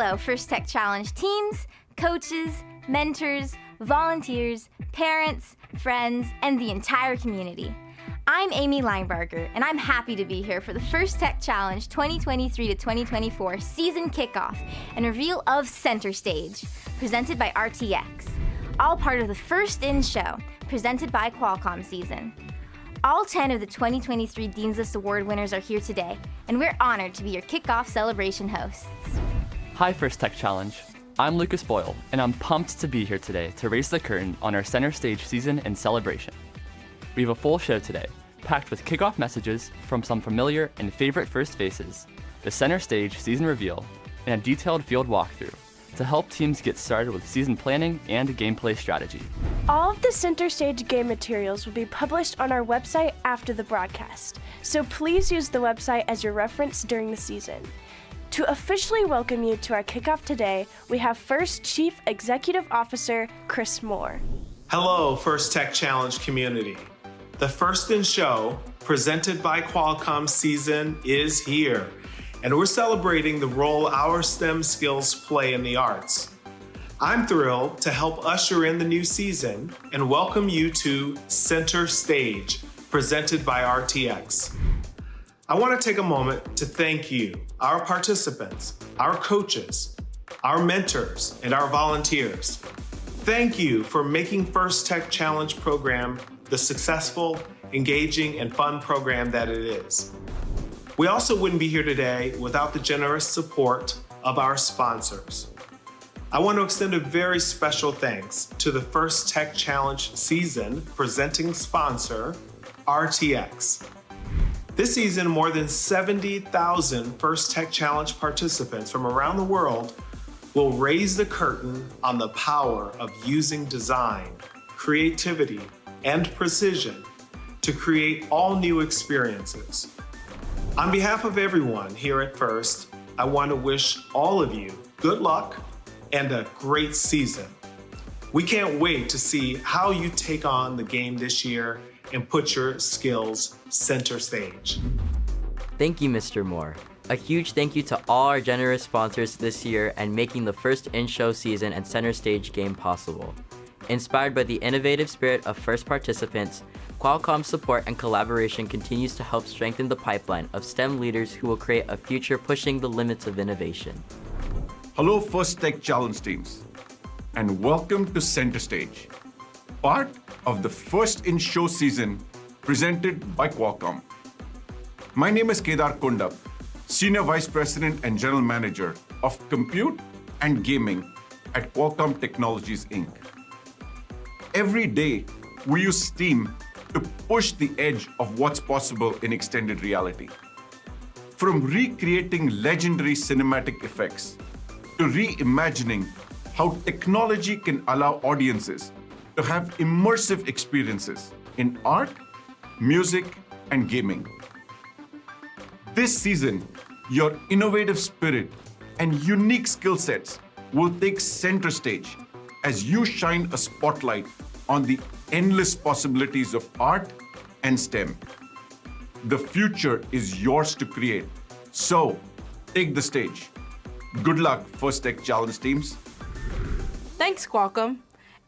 Hello, First Tech Challenge teams, coaches, mentors, volunteers, parents, friends, and the entire community. I'm Amy Linebarger, and I'm happy to be here for the First Tech Challenge 2023 to 2024 season kickoff and reveal of Center Stage, presented by RTX, all part of the First In show, presented by Qualcomm season. All 10 of the 2023 Dean's List Award winners are here today, and we're honored to be your kickoff celebration hosts. Hi, First Tech Challenge. I'm Lucas Boyle, and I'm pumped to be here today to raise the curtain on our Center Stage season and celebration. We have a full show today, packed with kickoff messages from some familiar and favorite first faces, the Center Stage season reveal, and a detailed field walkthrough to help teams get started with season planning and gameplay strategy. All of the Center Stage game materials will be published on our website after the broadcast, so please use the website as your reference during the season. To officially welcome you to our kickoff today, we have First Chief Executive Officer Chris Moore. Hello, First Tech Challenge community. The First In show, presented by Qualcomm season, is here, and we're celebrating the role our STEM skills play in the arts. I'm thrilled to help usher in the new season and welcome you to Center Stage, presented by RTX. I want to take a moment to thank you, our participants, our coaches, our mentors, and our volunteers. Thank you for making First Tech Challenge program the successful, engaging, and fun program that it is. We also wouldn't be here today without the generous support of our sponsors. I want to extend a very special thanks to the First Tech Challenge season presenting sponsor, RTX. This season, more than 70,000 First Tech Challenge participants from around the world will raise the curtain on the power of using design, creativity, and precision to create all new experiences. On behalf of everyone here at First, I want to wish all of you good luck and a great season. We can't wait to see how you take on the game this year and put your skills center stage. Thank you, Mr. Moore. A huge thank you to all our generous sponsors this year and making the First In-show season and Center Stage game possible. Inspired by the innovative spirit of First participants, Qualcomm's support and collaboration continues to help strengthen the pipeline of STEM leaders who will create a future pushing the limits of innovation. Hello, First Tech Challenge teams, and welcome to Center Stage, part of the First In show season presented by Qualcomm. My name is Kedar Kundap, Senior Vice President and General Manager of Compute and Gaming at Qualcomm Technologies, Inc. Every day, we use STEAM to push the edge of what's possible in extended reality. From recreating legendary cinematic effects to reimagining how technology can allow audiences to have immersive experiences in art, music, and gaming. This season, your innovative spirit and unique skill sets will take center stage as you shine a spotlight on the endless possibilities of art and STEM. The future is yours to create, so take the stage. Good luck, First Tech Challenge teams. Thanks, Qualcomm.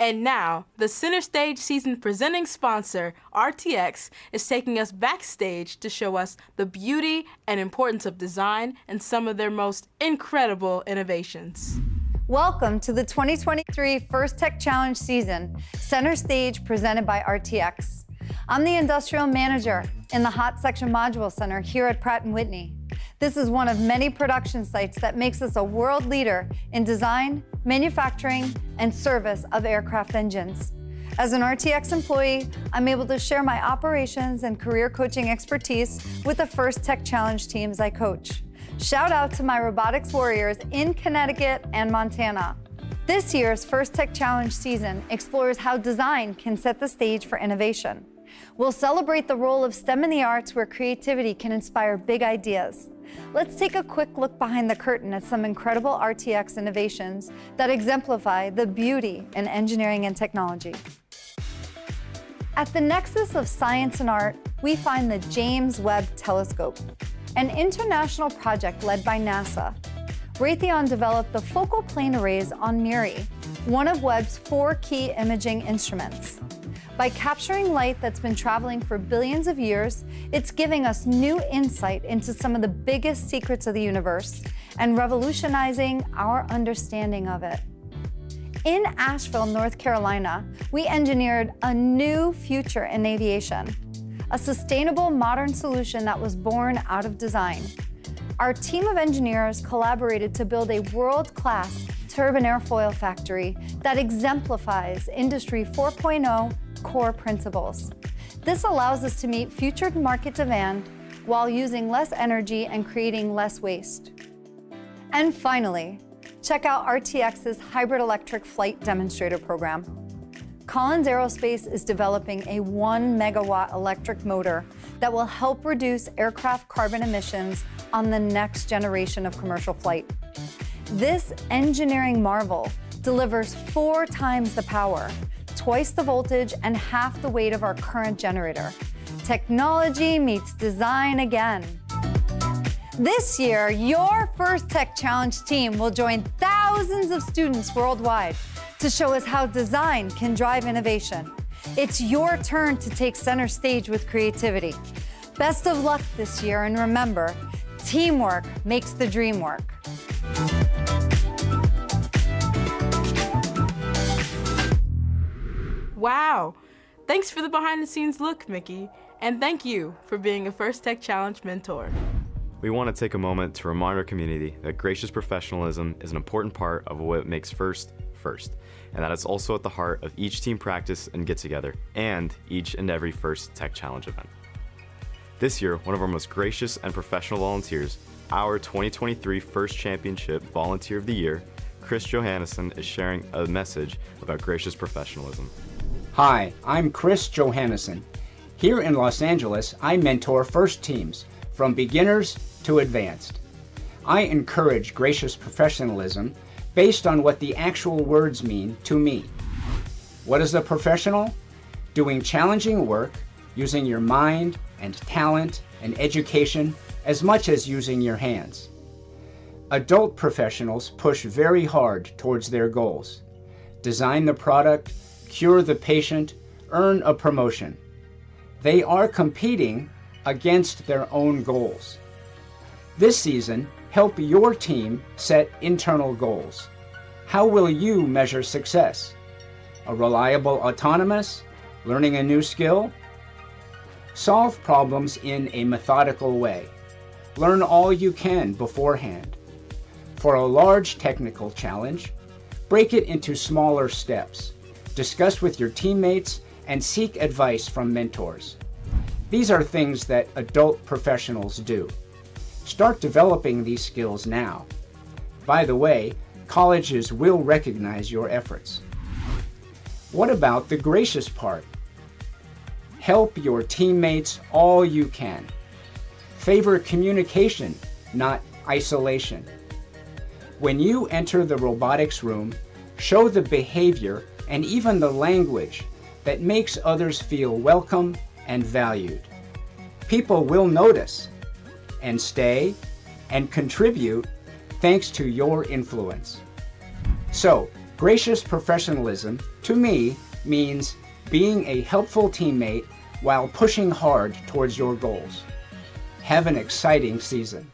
And now, the Center Stage season presenting sponsor, RTX, is taking us backstage to show us the beauty and importance of design and some of their most incredible innovations. Welcome to the 2023 First Tech Challenge season, Center Stage presented by RTX. I'm the Industrial Manager in the Hot Section Module Center here at Pratt & Whitney. This is one of many production sites that makes us a world leader in design, manufacturing, and service of aircraft engines. As an RTX employee, I'm able to share my operations and career coaching expertise with the First Tech Challenge teams I coach. Shout out to my robotics warriors in Connecticut and Montana. This year's First Tech Challenge season explores how design can set the stage for innovation. We'll celebrate the role of STEM in the arts where creativity can inspire big ideas. Let's take a quick look behind the curtain at some incredible RTX innovations that exemplify the beauty in engineering and technology. At the nexus of science and art, we find the James Webb Telescope, an international project led by NASA. Raytheon developed the focal plane arrays on MIRI, one of Webb's 4 key imaging instruments. By capturing light that's been traveling for billions of years, it's giving us new insight into some of the biggest secrets of the universe and revolutionizing our understanding of it. In Asheville, North Carolina, we engineered a new future in aviation, a sustainable modern solution that was born out of design. Our team of engineers collaborated to build a world-class turbine airfoil factory that exemplifies Industry 4.0 core principles. This allows us to meet future market demand while using less energy and creating less waste. And finally, check out RTX's hybrid electric flight demonstrator program. Collins Aerospace is developing a 1 megawatt electric motor that will help reduce aircraft carbon emissions on the next generation of commercial flight. This engineering marvel delivers 4 times the power, twice the voltage, and half the weight of our current generator. Technology meets design again. This year, your First Tech Challenge team will join thousands of students worldwide to show us how design can drive innovation. It's your turn to take center stage with creativity. Best of luck this year, and remember, teamwork makes the dream work. Wow! Thanks for the behind-the-scenes look, Mickey. And thank you for being a First Tech Challenge mentor. We want to take a moment to remind our community that gracious professionalism is an important part of what makes First, and that it's also at the heart of each team practice and get-together, and each and every First Tech Challenge event. This year, one of our most gracious and professional volunteers, our 2023 First Championship Volunteer of the Year, Chris Johannesson, is sharing a message about gracious professionalism. Hi, I'm Chris Johannesson. Here in Los Angeles, I mentor first teams, from beginners to advanced. I encourage gracious professionalism based on what the actual words mean to me. What is a professional? Doing challenging work, using your mind and talent and education as much as using your hands. Adult professionals push very hard towards their goals. Design the product, cure the patient, earn a promotion. They are competing against their own goals. This season, help your team set internal goals. How will you measure success? A reliable autonomous? Learning a new skill? Solve problems in a methodical way. Learn all you can beforehand. For a large technical challenge, break it into smaller steps. Discuss with your teammates and seek advice from mentors. These are things that adult professionals do. Start developing these skills now. By the way, colleges will recognize your efforts. What about the gracious part? Help your teammates all you can. Favor communication, not isolation. When you enter the robotics room, show the behavior and even the language that makes others feel welcome and valued. People will notice and stay and contribute thanks to your influence. So, gracious professionalism, to me, means being a helpful teammate while pushing hard towards your goals. Have an exciting season.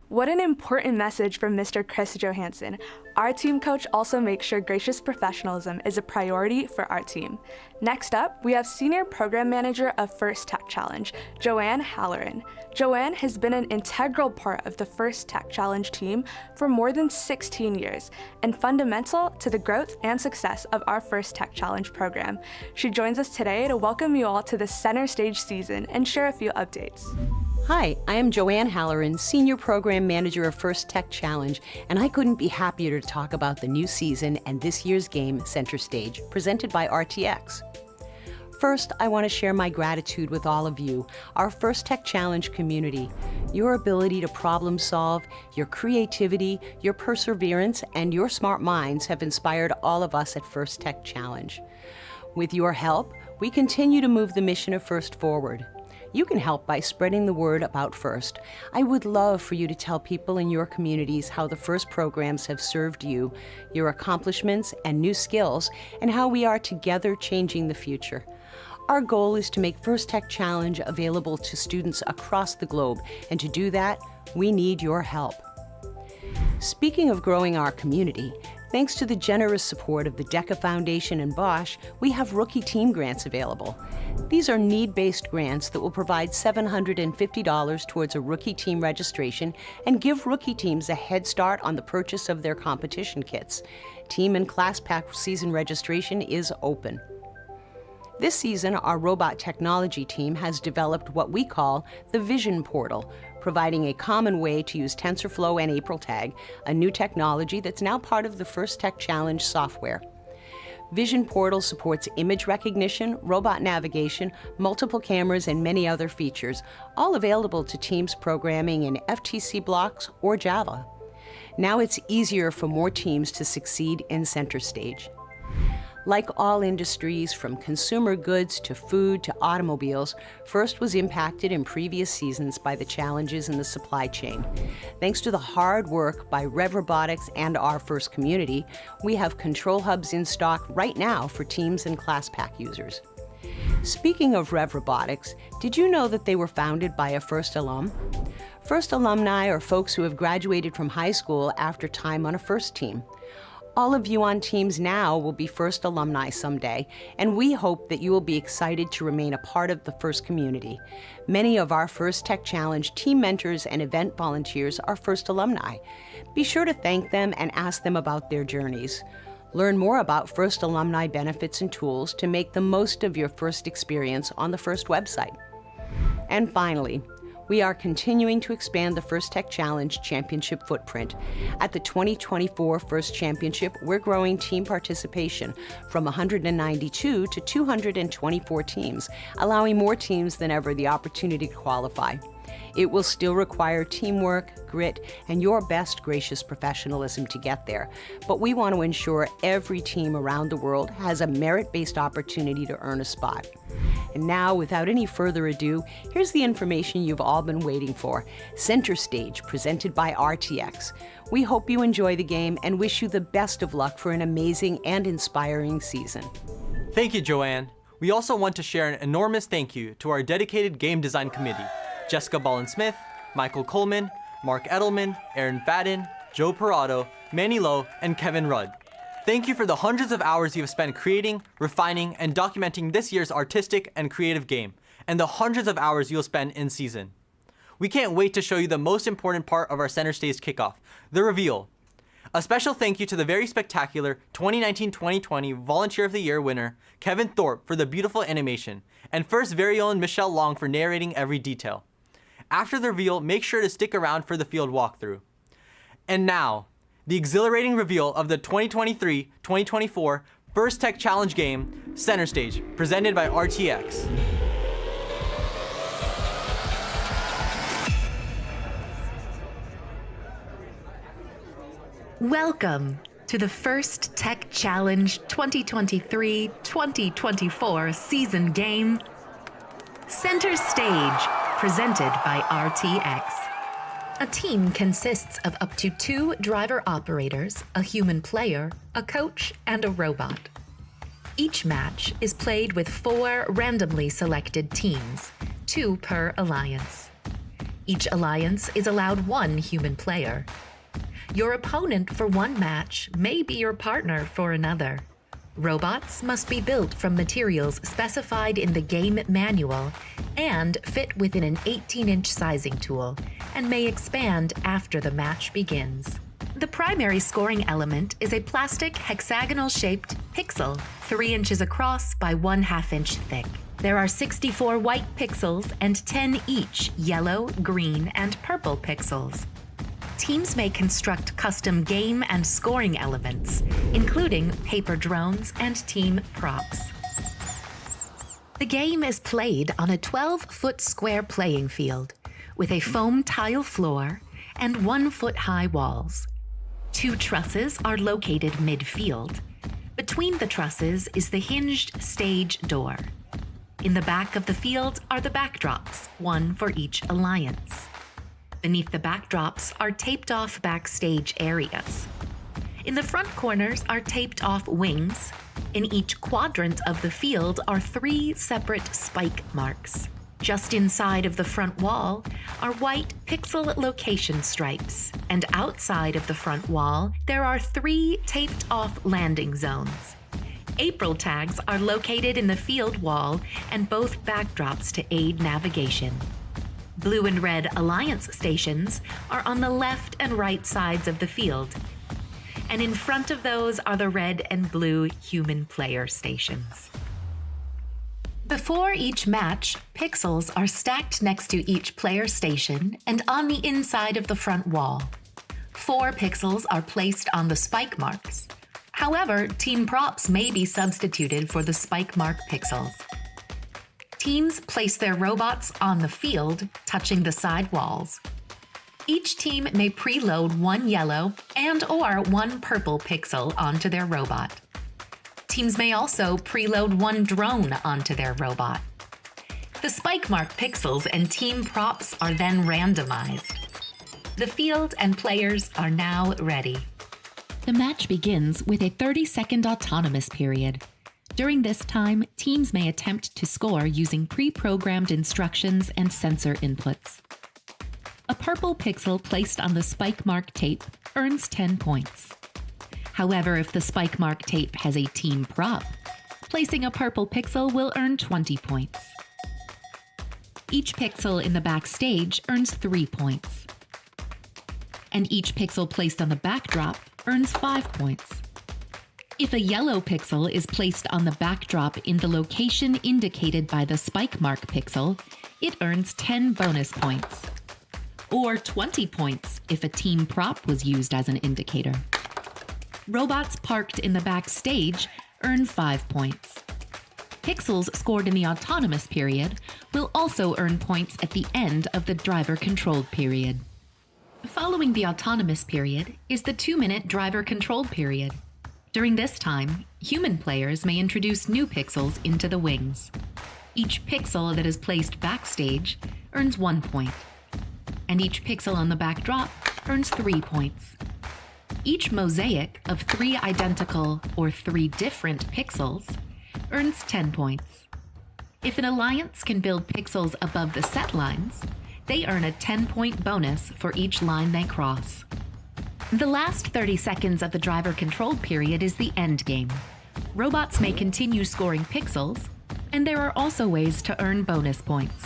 What an important message from Mr. Chris Johansson. Our team coach also makes sure gracious professionalism is a priority for our team. Next up, we have Senior Program Manager of First Tech Challenge, Joanne Halloran. Joanne has been an integral part of the First Tech Challenge team for more than 16 years and fundamental to the growth and success of our First Tech Challenge program. She joins us today to welcome you all to the Center Stage season and share a few updates. Hi, I am Joanne Halloran, Senior Program Manager of First Tech Challenge, and I couldn't be happier to talk about the new season and this year's game, Center Stage, presented by RTX. First, I want to share my gratitude with all of you, our First Tech Challenge community. Your ability to problem solve, your creativity, your perseverance, and your smart minds have inspired all of us at First Tech Challenge. With your help, we continue to move the mission of FIRST forward. You can help by spreading the word about FIRST. I would love for you to tell people in your communities how the FIRST programs have served you, your accomplishments and new skills, and how we are together changing the future. Our goal is to make First Tech Challenge available to students across the globe, and to do that, we need your help. Speaking of growing our community, thanks to the generous support of the DECA Foundation and Bosch, we have rookie team grants available. These are need-based grants that will provide $750 towards a rookie team registration and give rookie teams a head start on the purchase of their competition kits. Team and class pack season registration is open. This season, our robot technology team has developed what we call the Vision Portal, providing a common way to use TensorFlow and AprilTag, a new technology that's now part of the First Tech Challenge software. Vision Portal supports image recognition, robot navigation, multiple cameras, and many other features, all available to teams programming in FTC blocks or Java. Now it's easier for more teams to succeed in CenterStage. Like all industries, from consumer goods to food to automobiles, FIRST was impacted in previous seasons by the challenges in the supply chain. Thanks to the hard work by Robotics and our FIRST community, we have control hubs in stock right now for teams and class pack users. Speaking of Robotics, did you know that they were founded by a FIRST alum? FIRST alumni are folks who have graduated from high school after time on a FIRST team. All of you on teams now will be FIRST alumni someday, and we hope that you will be excited to remain a part of the FIRST community. Many of our First Tech Challenge team mentors and event volunteers are FIRST alumni. Be sure to thank them and ask them about their journeys. Learn more about FIRST alumni benefits and tools to make the most of your FIRST experience on the FIRST website. And finally, we are continuing to expand the First Tech Challenge Championship footprint. At the 2024 First Championship, we're growing team participation from 192 to 224 teams, allowing more teams than ever the opportunity to qualify. It will still require teamwork, grit, and your best gracious professionalism to get there. But we want to ensure every team around the world has a merit-based opportunity to earn a spot. And now, without any further ado, here's the information you've all been waiting for. CenterStage, presented by RTX. We hope you enjoy the game and wish you the best of luck for an amazing and inspiring season. Thank you, Joanne. We also want to share an enormous thank you to our dedicated game design committee: Jessica Ballin-Smith, Michael Coleman, Mark Edelman, Aaron Fadden, Joe Parado, Manny Lowe, and Kevin Rudd. Thank you for the hundreds of hours you have spent creating, refining, and documenting this year's artistic and creative game, and the hundreds of hours you'll spend in season. We can't wait to show you the most important part of our Center Stage Kickoff, the reveal. A special thank you to the very spectacular 2019-2020 Volunteer of the Year winner, Kevin Thorpe, for the beautiful animation, and FIRST's very own Michelle Long for narrating every detail. After the reveal, make sure to stick around for the field walkthrough. And now, the exhilarating reveal of the 2023-2024 First Tech Challenge game, Center Stage, presented by RTX. Welcome to the First Tech Challenge 2023-2024 season game, Center Stage, presented by RTX. A team consists of up to 2 driver operators, a human player, a coach, and a robot. Each match is played with 4 randomly selected teams, 2 per alliance. Each alliance is allowed 1 human player. Your opponent for one match may be your partner for another. Robots must be built from materials specified in the game manual and fit within an 18-inch sizing tool and may expand after the match begins. The primary scoring element is a plastic hexagonal-shaped pixel 3 inches across by 1/2 inch thick. There are 64 white pixels and 10 each yellow, green, and purple pixels. Teams may construct custom game and scoring elements, including paper drones and team props. The game is played on a 12-foot square playing field with a foam tile floor and 1-foot-high walls. 2 trusses are located midfield. Between the trusses is the hinged stage door. In the back of the field are the backdrops, one for each alliance. Beneath the backdrops are taped-off backstage areas. In the front corners are taped-off wings. In each quadrant of the field are 3 separate spike marks. Just inside of the front wall are white pixel location stripes, and outside of the front wall, there are 3 taped-off landing zones. April tags are located in the field wall and both backdrops to aid navigation. Blue and red alliance stations are on the left and right sides of the field, and in front of those are the red and blue human player stations. Before each match, pixels are stacked next to each player station and on the inside of the front wall. 4 pixels are placed on the spike marks. However, team props may be substituted for the spike mark pixels. Teams place their robots on the field, touching the side walls. Each team may preload 1 yellow and/or 1 purple pixel onto their robot. Teams may also preload 1 drone onto their robot. The spike mark pixels and team props are then randomized. The field and players are now ready. The match begins with a 30-second autonomous period. During this time, teams may attempt to score using pre-programmed instructions and sensor inputs. A purple pixel placed on the spike mark tape earns 10 points. However, if the spike mark tape has a team prop, placing a purple pixel will earn 20 points. Each pixel in the backstage earns 3 points. And each pixel placed on the backdrop earns 5 points. If a yellow pixel is placed on the backdrop in the location indicated by the spike mark pixel, it earns 10 bonus points. Or 20 points if a team prop was used as an indicator. Robots parked in the backstage earn 5 points. Pixels scored in the autonomous period will also earn points at the end of the driver-controlled period. Following the autonomous period is the 2-minute driver-controlled period. During this time, human players may introduce new pixels into the wings. Each pixel that is placed backstage earns 1 point, and each pixel on the backdrop earns 3 points. Each mosaic of 3 identical or 3 different pixels earns 10 points. If an alliance can build pixels above the set lines, they earn a 10-point bonus for each line they cross. The last 30 seconds of the driver-controlled period is the end game. Robots may continue scoring pixels, and there are also ways to earn bonus points.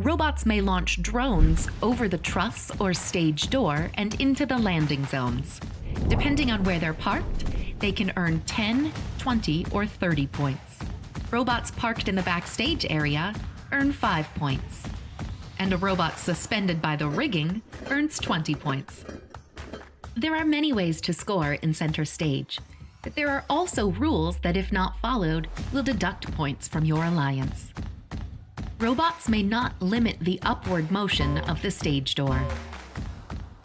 Robots may launch drones over the truss or stage door and into the landing zones. Depending on where they're parked, they can earn 10, 20, or 30 points. Robots parked in the backstage area earn 5 points. And a robot suspended by the rigging earns 20 points. There are many ways to score in Center Stage, but there are also rules that, if not followed, will deduct points from your alliance. Robots may not limit the upward motion of the stage door.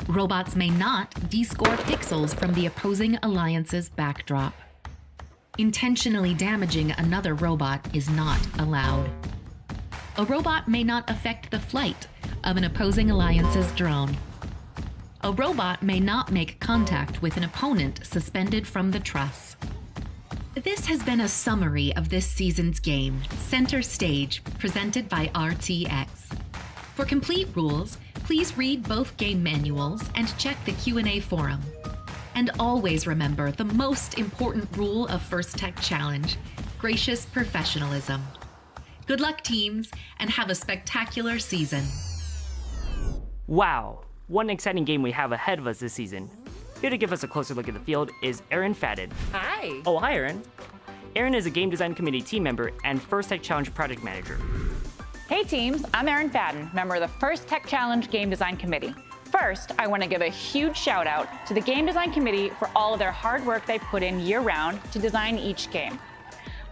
Robots may not descore pixels from the opposing alliance's backdrop. Intentionally damaging another robot is not allowed. A robot may not affect the flight of an opposing alliance's drone. A robot may not make contact with an opponent suspended from the truss. This has been a summary of this season's game, Center Stage, presented by RTX. For complete rules, please read both game manuals and check the Q&A forum. And always remember the most important rule of First Tech Challenge, gracious professionalism. Good luck, teams, and have a spectacular season. Wow, what an exciting game we have ahead of us this season. Here to give us a closer look at the field is Erin Fadden. Hi. Oh, hi, Erin. Erin is a Game Design Committee team member and First Tech Challenge project manager. Hey teams, I'm Erin Fadden, member of the First Tech Challenge Game Design Committee. First, I want to give a huge shout out to the Game Design Committee for all of their hard work they put in year-round to design each game.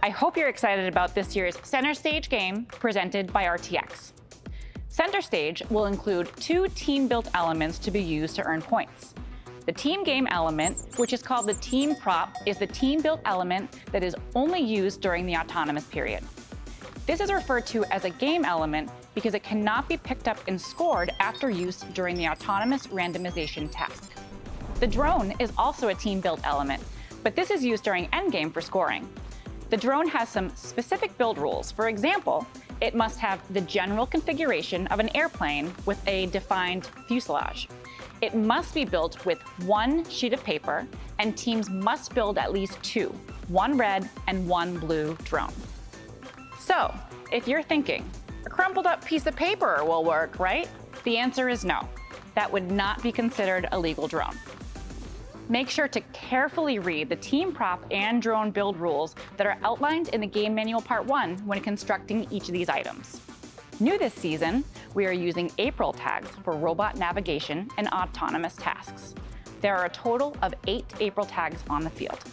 I hope you're excited about this year's Center Stage game presented by RTX. Center Stage will include 2 team-built elements to be used to earn points. The team game element, which is called the team prop, is the team-built element that is only used during the autonomous period. This is referred to as a game element because it cannot be picked up and scored after use during the autonomous randomization task. The drone is also a team-built element, but this is used during endgame for scoring. The drone has some specific build rules. For example, it must have the general configuration of an airplane with a defined fuselage. It must be built with one sheet of paper, and teams must build at least two, one red and one blue drone. So, if you're thinking, a crumpled up piece of paper will work, right? The answer is no. That would not be considered a legal drone. Make sure to carefully read the team prop and drone build rules that are outlined in the Game Manual Part 1 when constructing each of these items. New this season, we are using April tags for robot navigation and autonomous tasks. There are a total of 8 April tags on the field.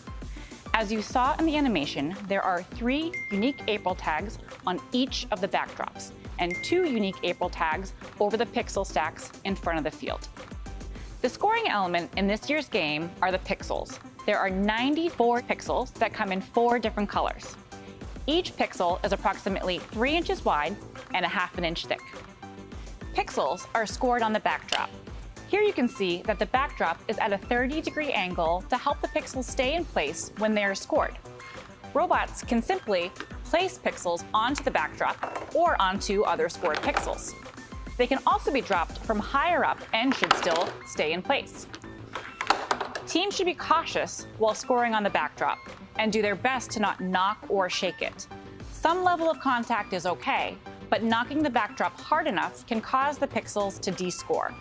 As you saw in the animation, there are 3 unique April tags on each of the backdrops and 2 unique April tags over the pixel stacks in front of the field. The scoring element in this year's game are the pixels. There are 94 pixels that come in 4 different colors. Each pixel is approximately 3 inches wide and 1/2 inch thick. Pixels are scored on the backdrop. Here you can see that the backdrop is at a 30-degree angle to help the pixels stay in place when they are scored. Robots can simply place pixels onto the backdrop or onto other scored pixels. They can also be dropped from higher up and should still stay in place. Teams should be cautious while scoring on the backdrop and do their best to not knock or shake it. Some level of contact is okay, but knocking the backdrop hard enough can cause the pixels to descore.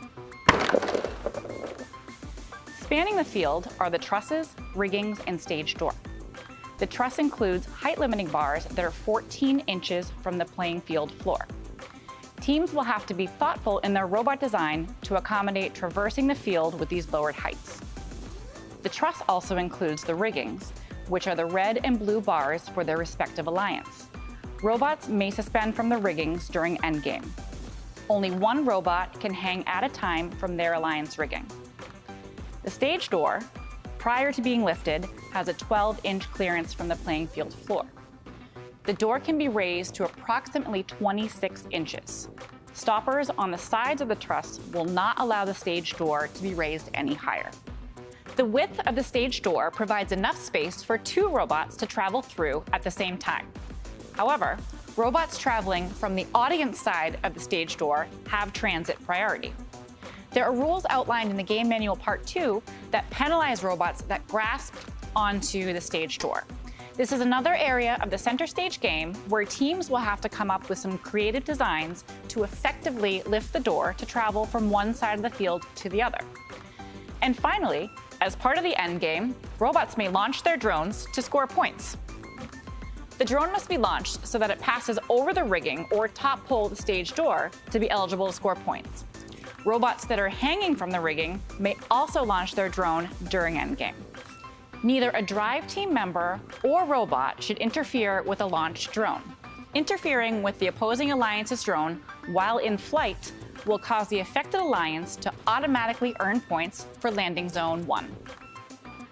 Spanning the field are the trusses, riggings, and stage door. The truss includes height-limiting bars that are 14 inches from the playing field floor. Teams will have to be thoughtful in their robot design to accommodate traversing the field with these lowered heights. The truss also includes the riggings, which are the red and blue bars for their respective alliance. Robots may suspend from the riggings during endgame. Only one robot can hang at a time from their alliance rigging. The stage door, prior to being lifted, has a 12-inch clearance from the playing field floor. The door can be raised to approximately 26 inches. Stoppers on the sides of the truss will not allow the stage door to be raised any higher. The width of the stage door provides enough space for 2 robots to travel through at the same time. However, robots traveling from the audience side of the stage door have transit priority. There are rules outlined in the Game Manual Part 2 that penalize robots that grasp onto the stage door. This is another area of the center stage game where teams will have to come up with some creative designs to effectively lift the door to travel from one side of the field to the other. And finally, as part of the end game, robots may launch their drones to score points. The drone must be launched so that it passes over the rigging or top pole of the stage door to be eligible to score points. Robots that are hanging from the rigging may also launch their drone during endgame. Neither a drive team member or robot should interfere with a launched drone. Interfering with the opposing alliance's drone while in flight will cause the affected alliance to automatically earn points for landing zone 1.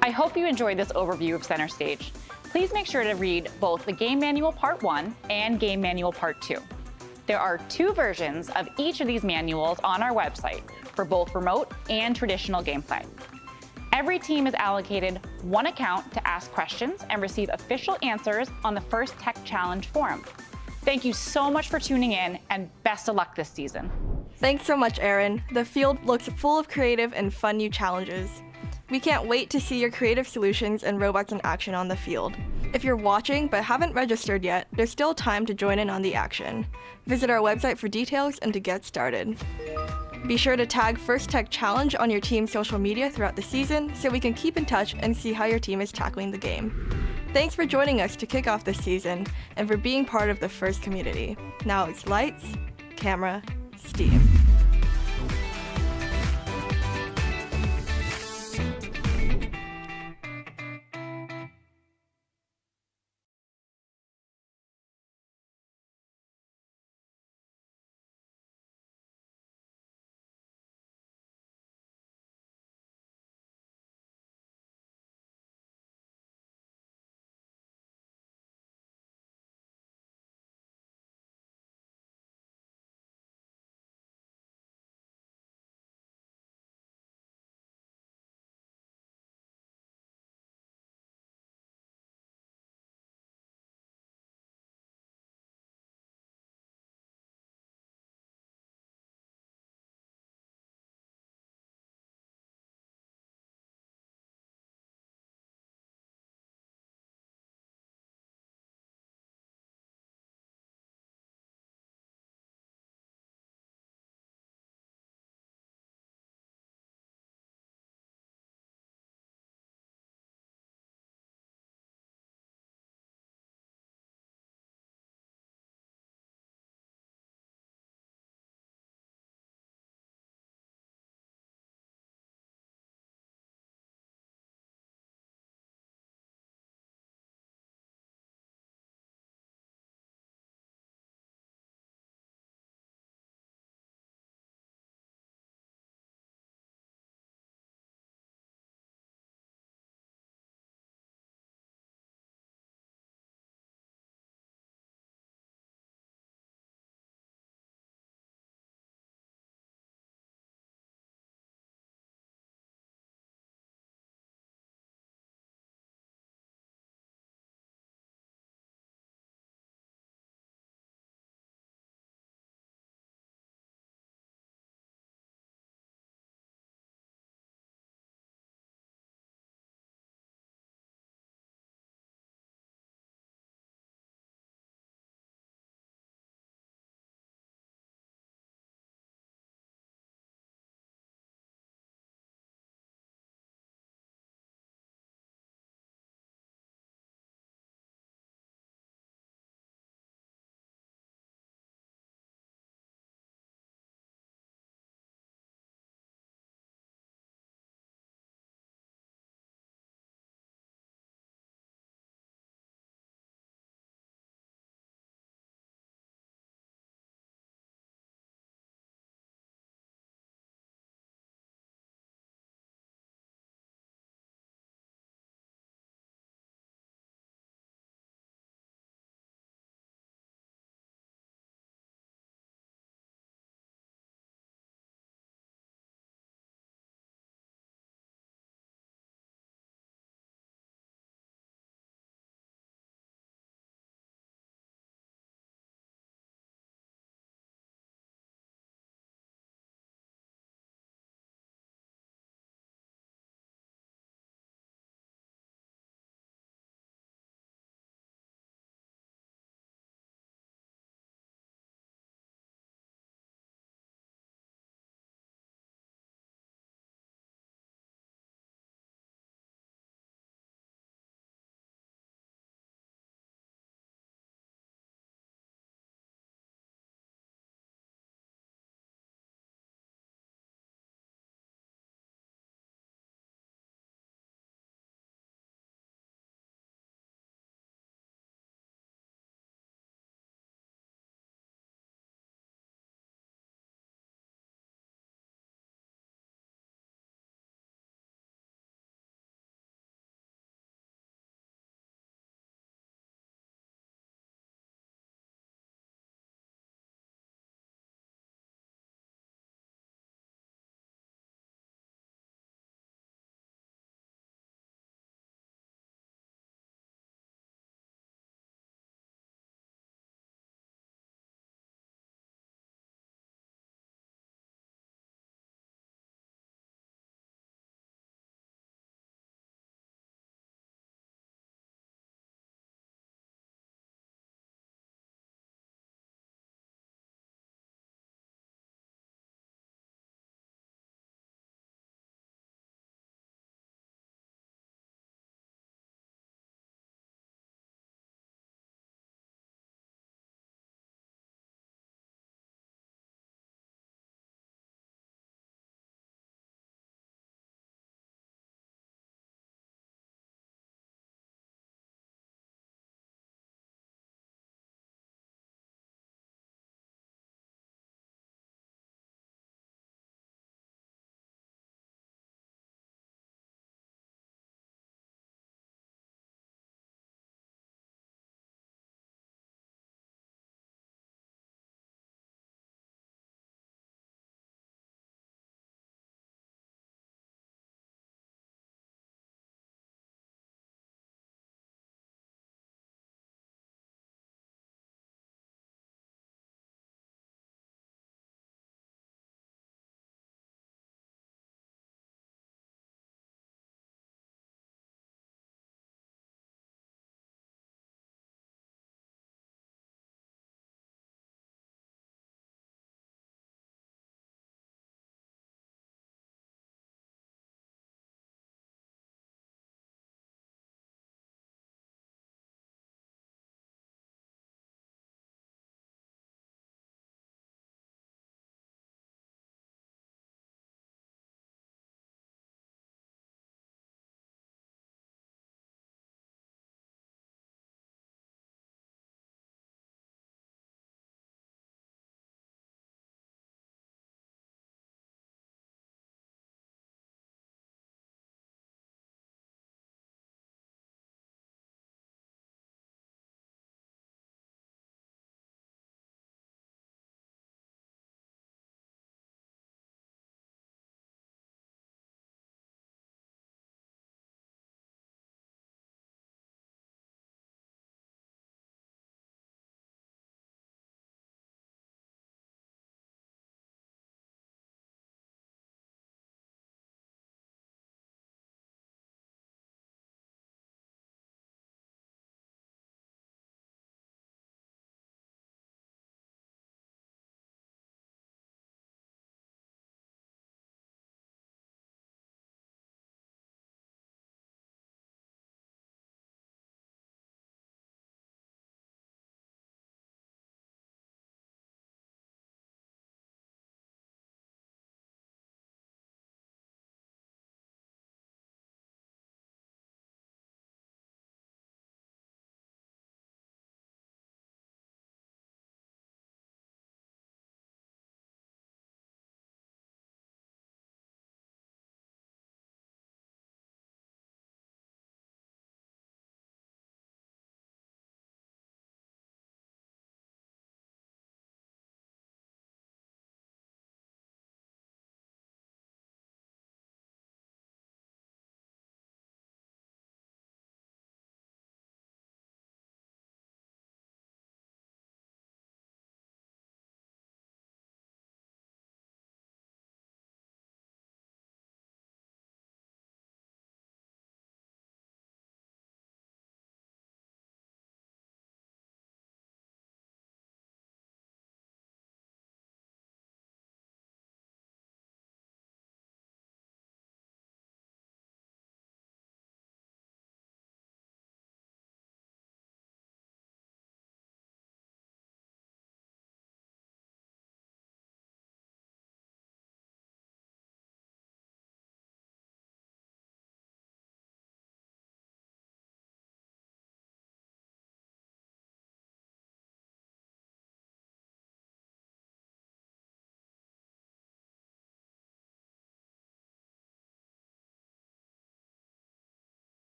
I hope you enjoyed this overview of Center Stage. Please make sure to read both the Game Manual Part 1 and Game Manual Part 2. There are 2 versions of each of these manuals on our website for both remote and traditional gameplay. Every team is allocated 1 account to ask questions and receive official answers on the First Tech Challenge forum. Thank you so much for tuning in, and best of luck this season. Thanks so much, Erin. The field looks full of creative and fun new challenges. We can't wait to see your creative solutions and robots in action on the field. If you're watching but haven't registered yet, there's still time to join in on the action. Visit our website for details and to get started. Be sure to tag First Tech Challenge on your team's social media throughout the season so we can keep in touch and see how your team is tackling the game. Thanks for joining us to kick off this season and for being part of the FIRST community. Now it's lights, camera, Steam.